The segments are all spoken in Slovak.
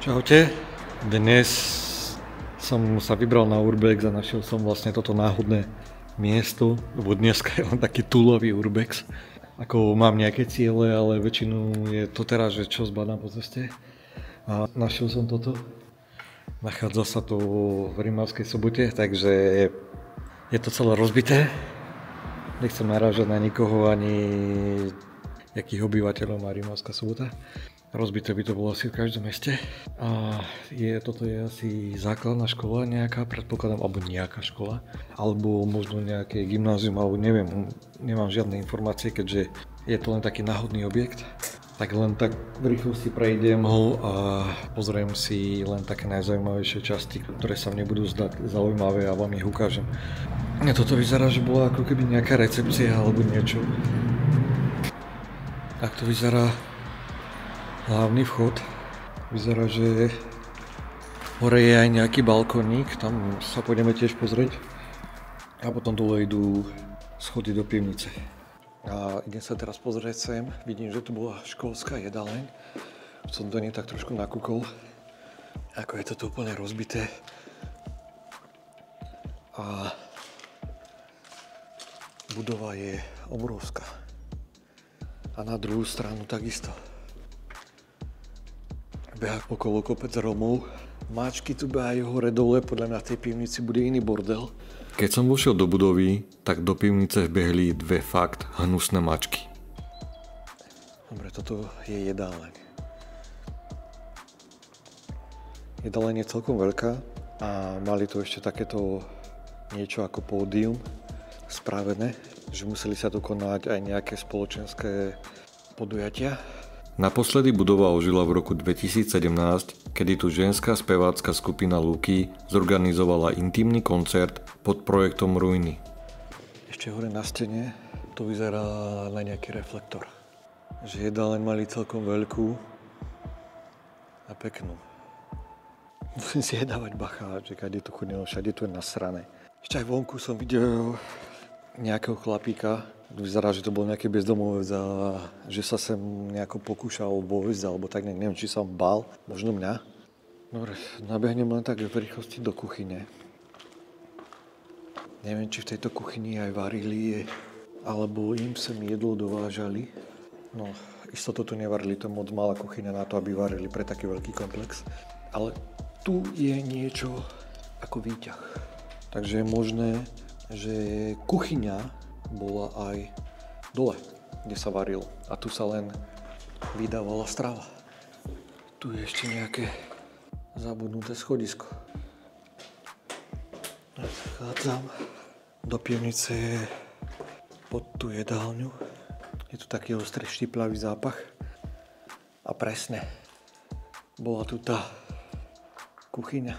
Čaute, dnes som sa vybral na Urbex a našiel som vlastne toto náhodné miesto, lebo dneska je len taký túlový Urbex. Ako mám nejaké ciele, ale väčšinu je to teraz, že čo zbadám po ceste. A našiel som toto. Nachádza sa to v Rimavskej Sobote, takže je to celé rozbité. Nechcem narážať na nikoho ani jakých obyvateľov má Rimavská Sobota. Rozbité by to bolo asi v každom meste. A toto je asi základná škola nejaká, predpokladám, alebo nejaká škola. Alebo možno nejaké gymnázium, alebo neviem, nemám žiadne informácie, keďže je to len taký náhodný objekt. Tak len tak v rýchlosti prejdem ho a pozriem si len také najzaujímavejšie časti, ktoré sa mne budú zdať zaujímavé a vám ich ukážem. Toto vyzerá, že bola ako keby nejaká recepcia alebo niečo. Tak to vyzerá hlavný vchod. Vyzerá, že hore je aj nejaký balkónik, tam sa pôjdeme tiež pozrieť. A potom dole idú schody do pivnice. A idem sa teraz pozrieť sem, vidím, že tu bola školská jedáleň. Som do nej tak trošku nakúkol, ako je to tu úplne rozbité. A budova je obrovská. A na druhú stranu takisto. Beha okolo kopec Romov. Máčky tu behajú hore dole, podľa mňa v tej pivnici bude iný bordel. Keď som vošiel do budovy, tak do pivnice vbehli dve fakt hnusné mačky. Dobre, toto je jedáleň. Jedáleň je celkom veľká a mali tu ešte takéto niečo ako pódium spravené, že museli sa tu konať aj nejaké spoločenské podujatia. Naposledy budova ožila v roku 2017, kedy tu ženská spevácka skupina Luky zorganizovala intimný koncert pod projektom Ruiny. Ešte hore na stene to vyzerá na nejaký reflektor. Že jedáleň mali celkom veľkú a peknú. Musím si dávať bacha, že kade tu chodilo, všade tu je nasrané. Ešte aj vonku som videl nejakého chlapíka. Vyzerá, že to bol nejaký bezdomovec a že sa sem nejako pokúšal vojsť, alebo tak neviem, či sa bál, možno mňa. Dobre, nabehnem len tak v rýchlosti do kuchyne. Neviem, či v tejto kuchyni aj varili, alebo im sem jedlo dovážali. No, istotu tu nevarili, to moc malá kuchyňa na to, aby varili pre taký veľký komplex. Ale tu je niečo ako výťah. Takže je možné, že kuchyňa bola aj dole, kde sa varilo. A tu sa len vydávala strava. Tu je ešte nejaké zabudnuté schodisko. Vchádzam do pivnice pod tú jedálňu. Je tu taký ostrý štiplavý zápach. A presne, bola tu tá kuchyňa.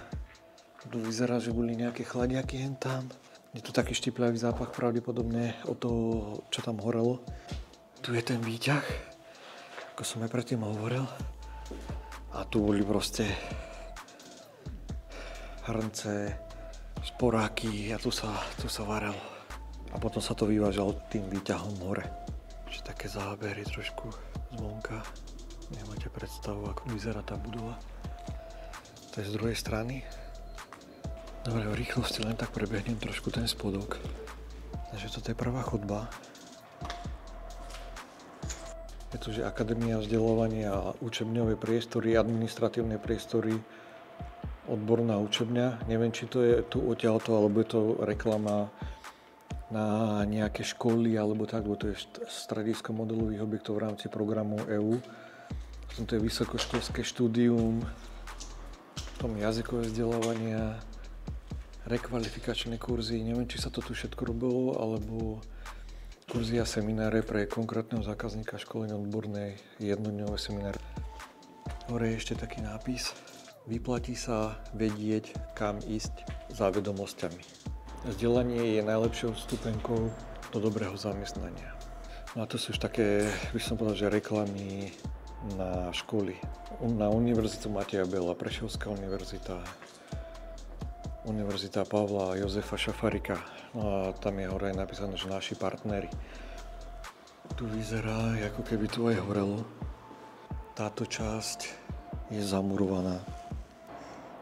Tu vyzerá, že boli nejaké chladiaky hen tam. Je tu taký štipľavý zápach, pravdepodobne od toho, čo tam horelo. Tu je ten výťah, ako som aj predtým hovoril. A tu boli proste hrnce, sporáky a tu sa varelo. A potom sa to vyvážalo tým výťahom hore. Čiže také zábery trošku zvonka. Nemáte predstavu, ako vyzerá tá budova. To je z druhej strany. Dobre, v rýchlosti len tak prebehnem trošku ten spodok. Takže toto je prvá chodba. Je tu, že akadémia vzdelávania a učebňové priestory, administratívne priestory, odborná učebňa. Neviem, či to je tu odtiaľto, alebo je to reklama na nejaké školy, alebo tak, lebo to je stredisko modelových objektov v rámci programu EU. Potom to je vysokoškolské štúdium, potom jazykové vzdelávania, rekvalifikačné kurzy, neviem, či sa to tu všetko robilo, alebo kurzy a semináre pre konkrétneho zákazníka školenia odbornej, jednodňové semináre. Hore je ešte taký nápis. Vyplatí sa vedieť, kam ísť za vedomosťami. Vzdelanie je najlepšou vstupenkou do dobrého zamestnania. No a to sú už také, by som povedal, že reklamy na školy. Na Univerzitu Mateja Bela, Prešovská univerzita, Univerzita Pavla Jozefa Šafarika. No a tam je hore napísané, že naši partneri. Tu vyzerá, ako keby tu aj horelo. Táto časť je zamurovaná.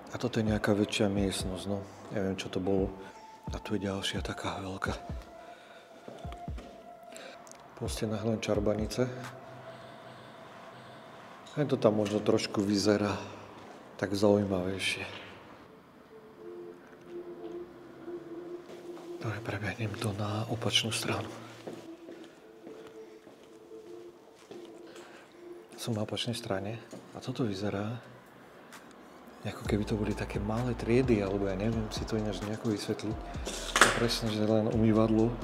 A toto je nejaká väčšia miestnosť, no. Neviem, čo to bolo. A tu je ďalšia taká veľká. Po stenách len čarbanice. Aj to tam možno trošku vyzerá tak zaujímavejšie. Dobre, prebehnem to na opačnú stranu. Som na opačnej strane a toto vyzerá, ako keby to boli také malé triedy, alebo ja neviem si to ináč nejako vysvetliť. To presne, že len umývadlo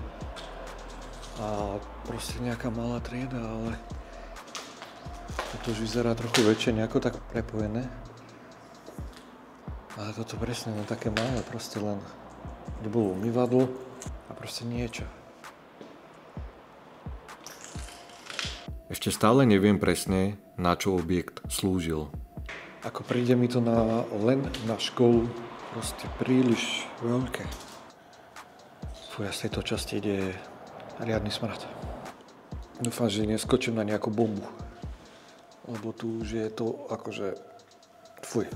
a proste nejaká malá trieda, ale toto už vyzerá trochu väčšie, nejako tak prepojené. Ale toto presne len také malé, proste len kde bolo umývadlo a proste niečo. Ešte stále neviem presne, na čo objekt slúžil. Ako príde mi to len na školu, proste príliš veľké. Fuj, z tejto časti ide riadny smrad. Dúfam, že neskočím na nejakú bombu. Lebo tu už je to akože... Fuj.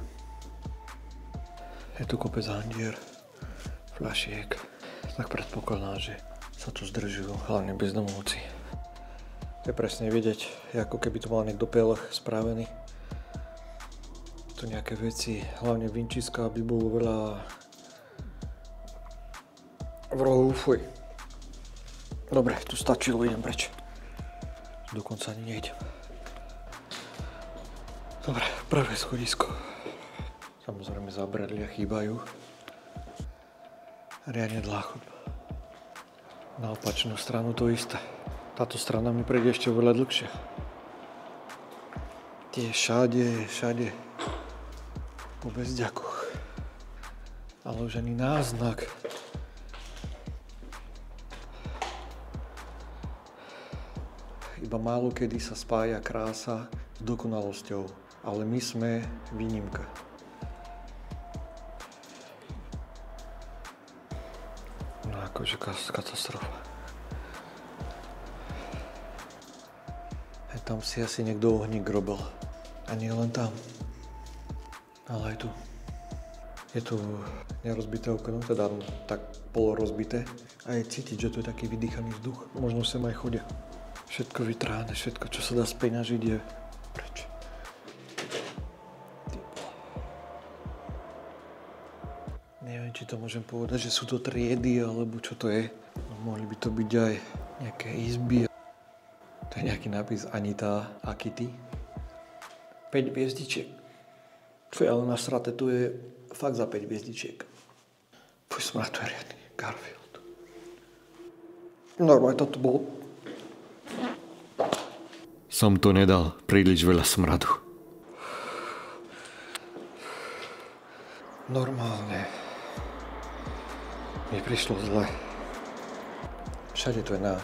Je tu kopec handier, fľašiek. Tak predpokladám, že sa tu zdržujú, hlavne bezdomovci. Je presne vidieť, ako keby to mal niekto pelech spravený. Tu nejaké veci, hlavne vinčiska, aby bolo veľa v rohu. Fuj. Dobre, tu stačilo, idem preč. Dokonca ani nejdem. Dobre, prvé schodisko. Samozrejme zabradlia chýbajú. Riadne dlhá chodba. Na opačnú stranu to isté. Táto strana mi prejde ešte oveľa dlhšie. Tie všade po bezďakoch. Ale už ani náznak. Iba málo kedy sa spája krása s dokonalosťou. Ale my sme výnimka. No akože katastrofa. Aj tam si asi niekto ohník robil. A nie len tam. Ale aj tu. Je tu nerozbité okno, teda tak polorozbité. A je cítiť, že tu je taký vydýchaný vzduch. Možno sem aj chodia. Všetko vytráne, všetko, čo sa dá speňažiť, je preč. Neviem, či to môžem povedať, že sú to triedy, alebo čo to je. No, mohli by to byť aj nejaké izby. To je nejaký nápis Anita Akity. 5 hviezdičiek. Fuj, ale nasraté tu je fakt za 5 hviezdičiek. Fuj, smrad, to je riadny Garfield. Normálne toto bol... Som to nedal, príliš veľa smradu. Normálne. Mi prišlo zle. Všade to je na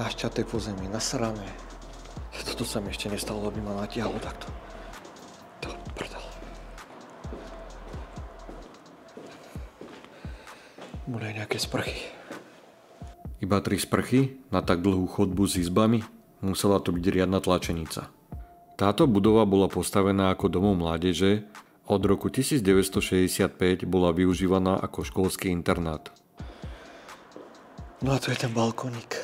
šťaté pozemí, nasrané. Toto sa mi ešte nestalo, aby ma natiahlo takto. To prdel. Boli aj nejaké sprchy. Iba 3 sprchy na tak dlhú chodbu s izbami? Musela to byť riadna tlačenica. Táto budova bola postavená ako domov mládeže, od roku 1965 bola využívaná ako školský internát. No a to je ten balkónik.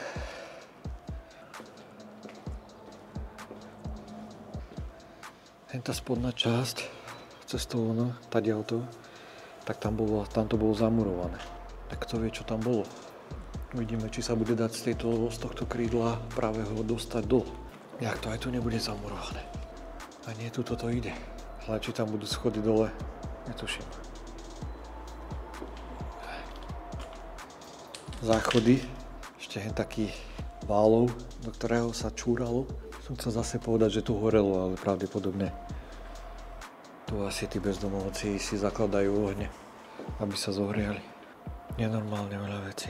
Tá spodná časť cestovná, tadiaľto, tak tam to bolo zamurované. Tak kto vie, čo tam bolo. Uvidíme, či sa bude dať z tohto krídla pravého dostať dole. Jak to aj tu nebude zamurované. A nie, tu toto ide. Ale či tam budú schody dole, netuším. Záchody, ešte hen taký válov, do ktorého sa čúralo. Som chcel zase povedať, že tu horelo, ale pravdepodobne tu asi tí bezdomovci si zakladajú ohne, aby sa zohriali. Nenormálne veľa vecí.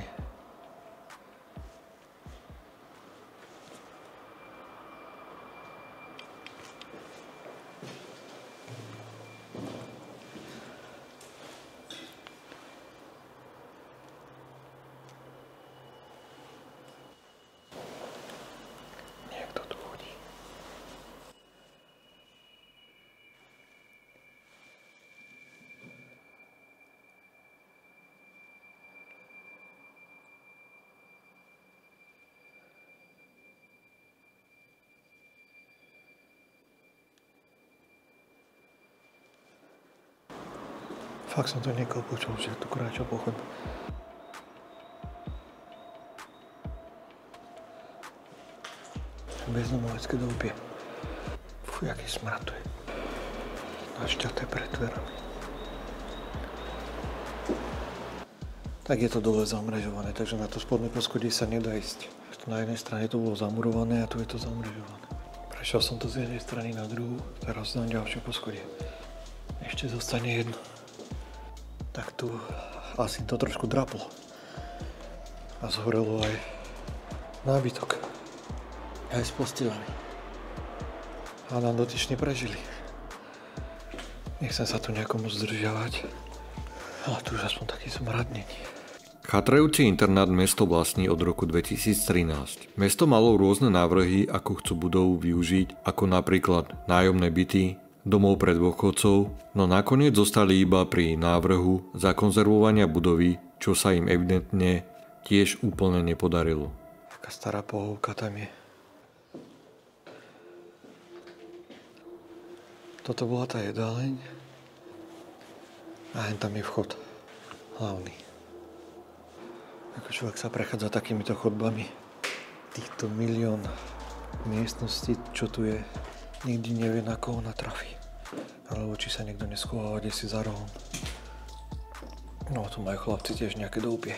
Fakt som to niekoho počul, že tu kráčal po chodbe. Bezdomovecké doupie. Fú, aký smrad tu je. Našťaté pred dverami. Tak je to dole zamrežované, takže na to spodné poschodie sa nedá ísť. Na jednej strane to bolo zamurované a tu je to zamrežované. Prešiel som to z jednej strany na druhú, teraz dám ďalšie poschodie. Ešte zostane jedno. Tak tu asi to trošku draplo. A zhorelo aj nábytok. Aj s postelami. A nám dotyčne prežili. Nechcem sa tu nejako moc zdržiavať, ale tu už aspoň taký smrad není. Chátrajúci internát mesto vlastní od roku 2013. Mesto malo rôzne návrhy, ako chcú budovu využiť, ako napríklad nájomné byty, domov pre dôchodcov, no nakoniec zostali iba pri návrhu zakonzervovania budovy, čo sa im evidentne tiež úplne nepodarilo. Taká stará pohovka tam je. Toto bola tá jedáleň a hen tam je vchod hlavný. Ako človek sa prechádza takýmito chodbami, týchto milión miestností, čo tu je, nikdy nevie, na koho natrafí. Alebo či sa niekto neschováva desi za rohom. No tu majú chlapci tiež nejaké doupie.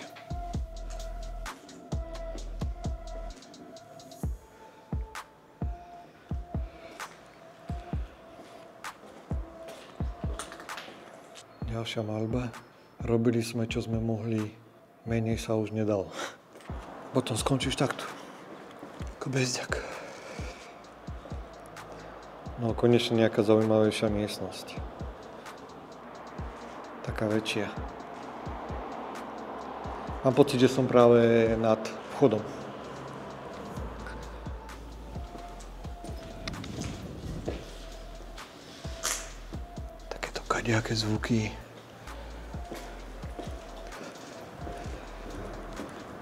Ďalšia maľba. Robili sme, čo sme mohli, menej sa už nedalo. Potom skončíš takto. Ako bezďak. No konečne nejaká zaujímavejšia miestnosť. Taká väčšia. Mám pocit, že som práve nad vchodom. Takéto kadejaké zvuky.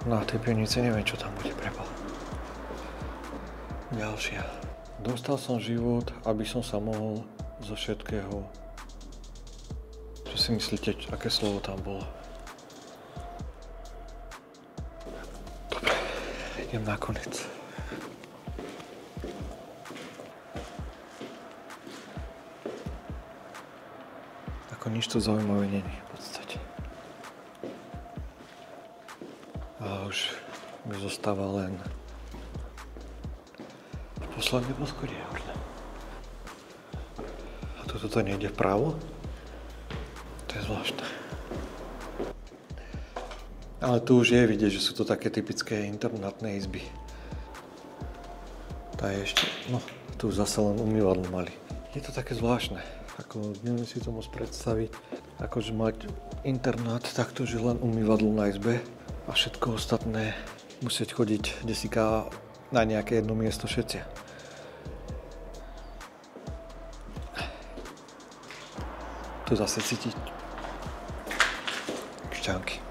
No a tej pivnice neviem, čo tam bude prepal. Ďalšia. Dostal som život, aby som sa mohol zo všetkého. Čo si myslíte, aké slovo tam bolo? Dobre, idem na konec. Ako nič to zaujímavé není v podstate. A už mi zostáva len posledné poschodie. A toto nejde vpravo? To je zvláštne. Ale tu už je vidieť, že sú to také typické internátne izby. Tá je ešte, no, tu už zase len umývadlo mali. Je to také zvláštne. Ako neviem si to môcť predstaviť. Akože mať internát takto, že len umývadlo na izbe. A všetko ostatné musieť chodiť desika na nejaké jedno miesto všetci. Tu zase cítiť šťanky.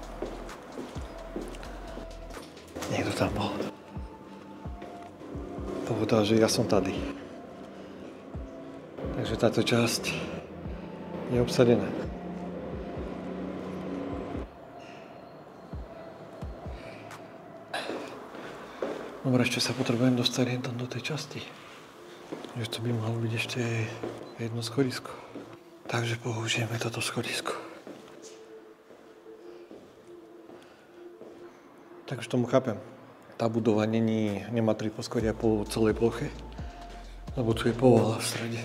Niekto tam bol. Povedal, že ja som tady. Takže táto časť je obsadená. Dobre, ešte sa potrebujem dostať len tam do tej časti. Že to by mohlo byť ešte jedno schodisko. Takže použijeme toto schodisko. Takže tomu chápem. Tá budova nemá 3 poschodia po celej ploche, lebo tu je povala v strede.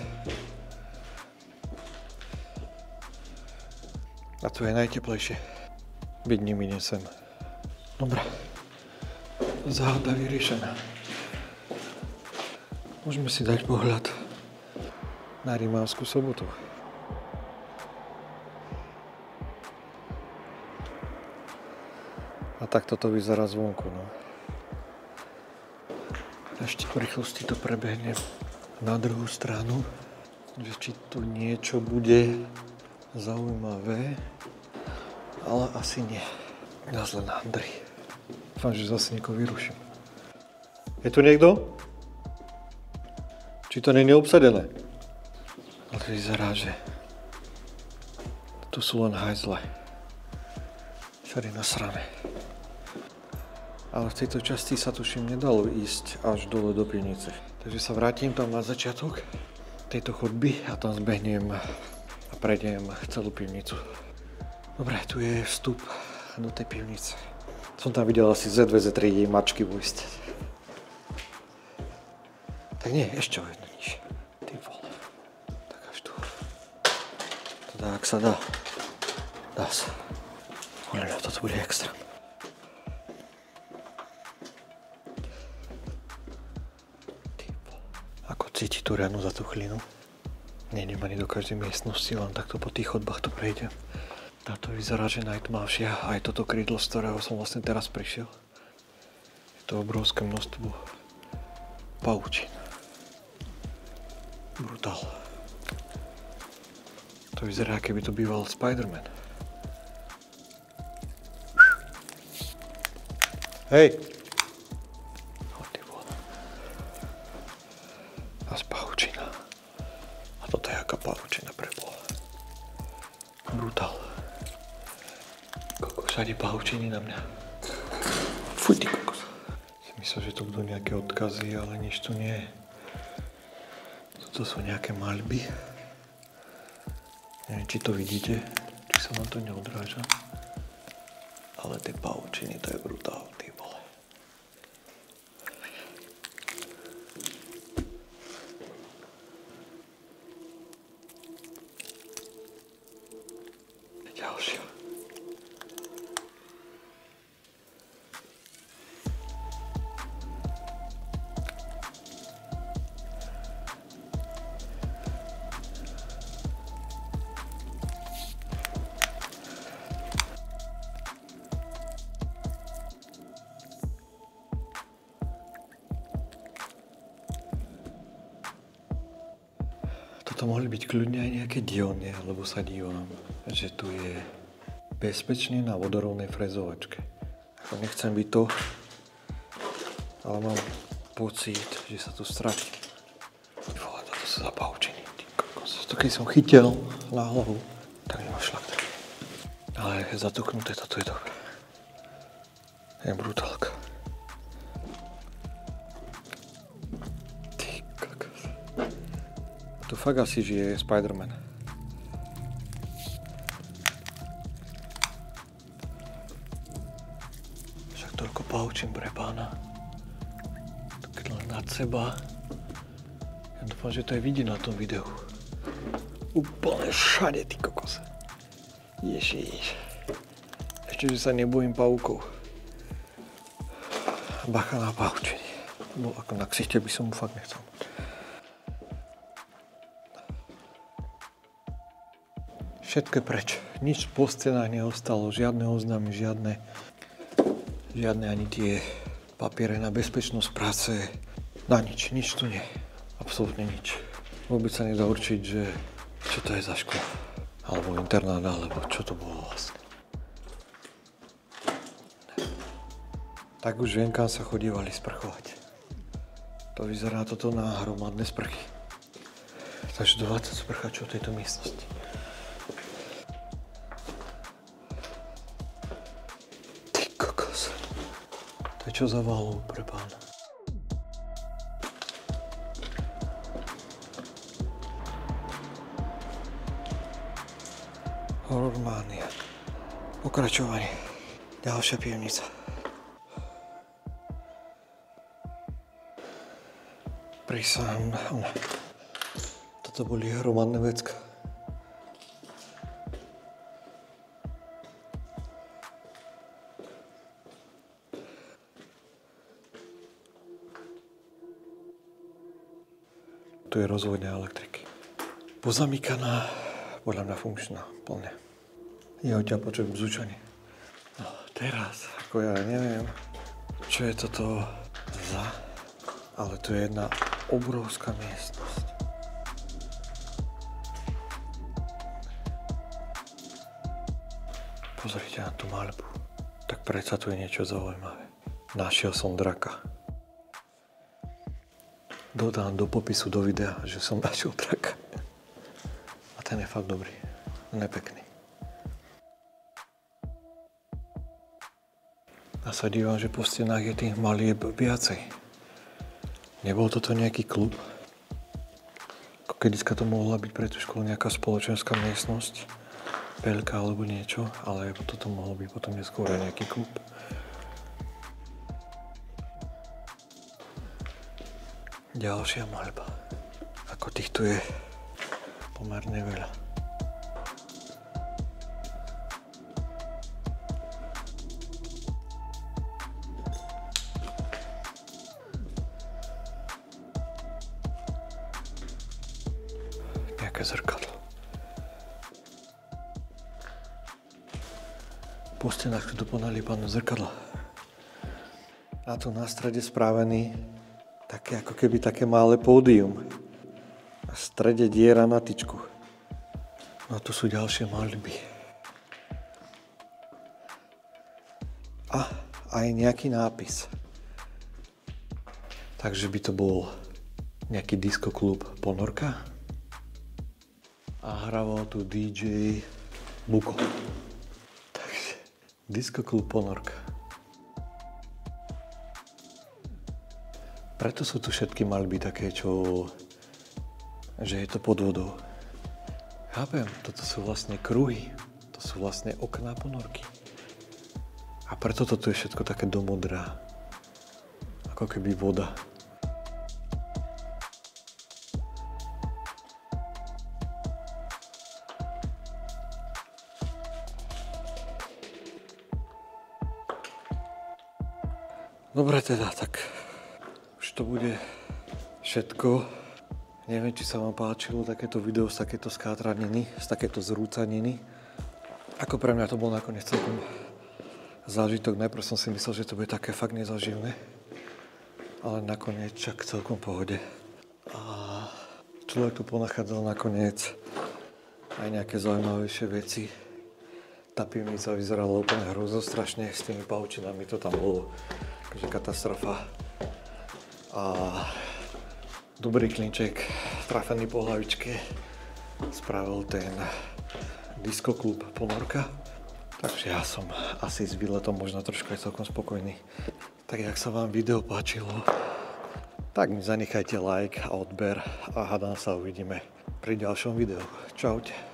A tu je najteplejšie. Byť nimi nesem. Dobre. Záhada vyriešená. Môžeme si dať pohľad na Rimavskú Sobotu. A takto to vyzerá zvonku, no. Ešte v rýchlosti to prebehnem na druhú stranu, že či tu niečo bude zaujímavé, ale asi nie. Nás len handry. Dúfam, že zase niekoho vyruším. Je tu niekto? Či to nie je obsadené? Ale to vyzerá, že Tu sú len hajzle. Všade nasrané. Ale v tejto časti sa tuším nedalo ísť až dole do pivnice. Takže sa vrátim tam na začiatok tejto chodby a tam zbehnem a prejdem celú pivnicu. Dobre, tu je vstup do tej pivnice. Som tam videl asi Z2, Z3 mačky vojsť. Tak nie, ešte o jedno nižšie. Ty vole. Tak až tu. Teda ak sa dá. Dá sa. Ale toto bude extra. Ako cíti tú ránu za tú chlinu. Nejdem ani do každej miestnosti, len takto po tých chodbách to prejdem. Táto vyzerá, že najtmavšia. Aj toto krídlo, z ktorého som vlastne teraz prišiel. Je to obrovské množstvo pavučín. Brutál. To vyzerá, keby to býval Spider-Man. Hej! O, ty vole. A z pavučina. A toto je aká pavučina pre Boha. Brutál. Všade pavučiny na mňa. Fuj, ty kokos. Si myslel, že to budú nejaké odkazy, ale nič tu nie je. Toto sú nejaké maľby. Neviem, či to vidíte, či sa vám to neodráža. Ale tie pavučiny, to je brutál, ty vole. Ďalšia. To mohli byť kľudne aj nejaké dielne, lebo sa dívam, že tu je bezpečne na vodorovnej frezovačke. Ako nechcem byť to, ale mám pocit, že sa tu stratím. Vole, toto sú za pavučiny, ty kokos. To keď som chytil na hlavu, tak nemá šlak. Ale je zatuknuté, toto je dobré. Je brutálka. Tu fakt asi žije Spider-Man. Však toľko pavučín pre pána. Keď len nad seba. Ja dúfam, že to je vidieť na tom videu. Úplne všade, ty kokos. Ježiš. Ešte, že sa nebojím pavúkov. Bacha na pavučiny. Bo ako na ksichte by som mu fakt nechcel. Všetko preč. Nič po stenách neostalo, žiadne oznámy, žiadne ani tie papiere na bezpečnosť práce. Na nič tu nie. Absolútne nič. Vôbec sa nedá určiť, že čo to je za škola. Alebo internát, alebo čo to bolo vlastne. Tak už viem, kam sa chodívali sprchovať. To vyzerá toto na hromadné sprchy. Takže 20 sprchačov v tejto miestnosti. To je čo za válu pre pána. Horormánia. Pokračovanie. Ďalšia pivnica. Prísahám. Toto boli hromadné vecka. Tu je rozvodňa elektriky. Pozamykaná, podľa mňa funkčná, plne. Jeho ťa počujem bzučanie. No, teraz, ako ja neviem, čo je toto za, ale tu je jedna obrovská miestnosť. Pozrite na tú maľbu. Tak predsa tu je niečo zaujímavé. Našiel som draka. Dodám do popisu do videa, že som našiel draka. A ten je fakt dobrý. Nepekný. A sa dívam, že po stenách je tých malieb viacej. Nebol toto nejaký klub? Ako kedyska to mohla byť pre tú školu nejaká spoločenská miestnosť, veľká alebo niečo, ale toto mohlo byť potom neskôr aj nejaký klub. Ďalšia maľba. Ako týchto je pomerne veľa. Nejaké zrkadlo. Po stenách sú tu ponaliepané zrkadla. A tu na strede spravený také ako keby také malé pódium. A v strede diera na tyčku. No a tu sú ďalšie maľby. A aj nejaký nápis. Takže by to bol nejaký diskoklub Ponorka. A hraval tu DJ Buko. Takže diskoklub Ponorka. Preto sú tu všetky maľby také, že je to pod vodou. Chápem, toto sú vlastne kruhy, to sú vlastne okná ponorky. A preto toto je všetko také domodrá, ako keby voda. Dobre teda, tak to bude všetko. Neviem, či sa vám páčilo takéto video z takéto skátraniny, z takéto zrúcaniny. Ako pre mňa to bol nakoniec celkom zážitok. Najprv som si myslel, že to bude také fakt nezaživné. Ale nakoniec čak celkom pohode. A človek tu ponachádzal nakoniec aj nejaké zaujímavejšie veci. Tá pivnica vyzerala úplne hrozostrašne. S tými pavučinami to tam bolo. Takže katastrofa. A dobrý klinček, trafený po hlavičke, spravil ten diskoklub Ponorka. Takže ja som asi s výletom možno trošku aj celkom spokojný. Tak jak sa vám video páčilo, tak mi zanechajte like a odber a hádam sa uvidíme pri ďalšom videu. Čaute.